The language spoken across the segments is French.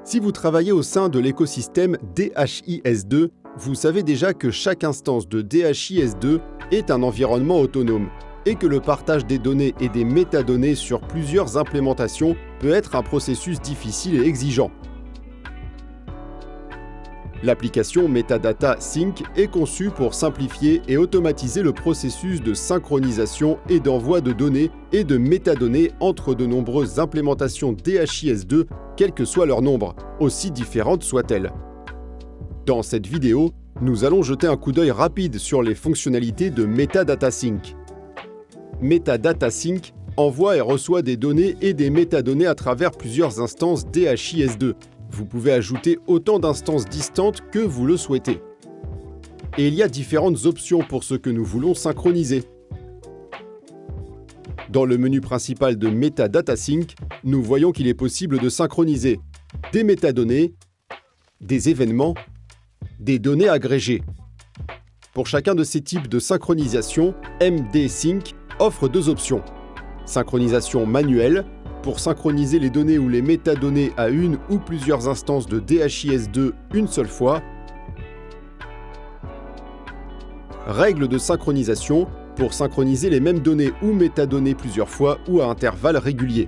Si vous travaillez au sein de l'écosystème DHIS2, vous savez déjà que chaque instance de DHIS2 est un environnement autonome et que le partage des données et des métadonnées sur plusieurs implémentations peut être un processus difficile et exigeant. L'application Metadata Sync est conçue pour simplifier et automatiser le processus de synchronisation et d'envoi de données et de métadonnées entre de nombreuses implémentations DHIS2, quel que soit leur nombre, aussi différentes soient-elles. Dans cette vidéo, nous allons jeter un coup d'œil rapide sur les fonctionnalités de Metadata Sync. Metadata Sync envoie et reçoit des données et des métadonnées à travers plusieurs instances DHIS2. Vous pouvez ajouter autant d'instances distantes que vous le souhaitez. Et il y a différentes options pour ce que nous voulons synchroniser. Dans le menu principal de Metadata Sync, nous voyons qu'il est possible de synchroniser des métadonnées, des événements, des données agrégées. Pour chacun de ces types de synchronisation, MD Sync offre deux options. Synchronisation manuelle, pour synchroniser les données ou les métadonnées à une ou plusieurs instances de DHIS2 une seule fois. Règle de synchronisation, pour synchroniser les mêmes données ou métadonnées plusieurs fois ou à intervalles réguliers.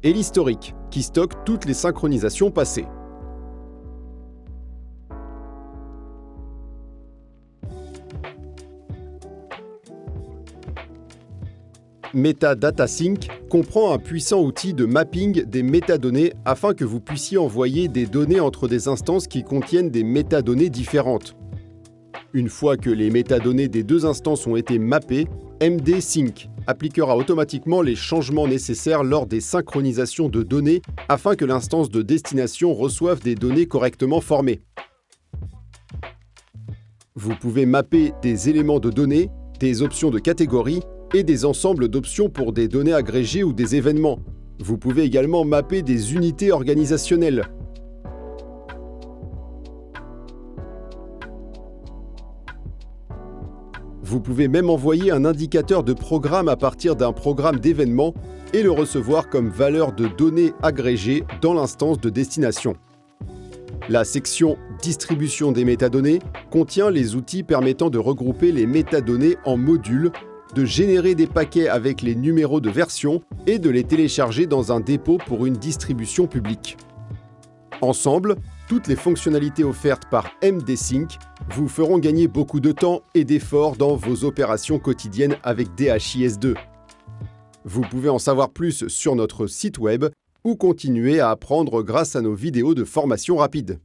Et l'historique, qui stocke toutes les synchronisations passées. Metadata Sync comprend un puissant outil de mapping des métadonnées afin que vous puissiez envoyer des données entre des instances qui contiennent des métadonnées différentes. Une fois que les métadonnées des deux instances ont été mappées, MD Sync appliquera automatiquement les changements nécessaires lors des synchronisations de données afin que l'instance de destination reçoive des données correctement formées. Vous pouvez mapper des éléments de données, des options de catégorie et des ensembles d'options pour des données agrégées ou des événements. Vous pouvez également mapper des unités organisationnelles. Vous pouvez même envoyer un indicateur de programme à partir d'un programme d'événement et le recevoir comme valeur de données agrégées dans l'instance de destination. La section « Distribution des métadonnées » contient les outils permettant de regrouper les métadonnées en modules, de générer des paquets avec les numéros de version et de les télécharger dans un dépôt pour une distribution publique. Ensemble, toutes les fonctionnalités offertes par MD Sync vous feront gagner beaucoup de temps et d'efforts dans vos opérations quotidiennes avec DHIS2. Vous pouvez en savoir plus sur notre site web ou continuer à apprendre grâce à nos vidéos de formation rapide.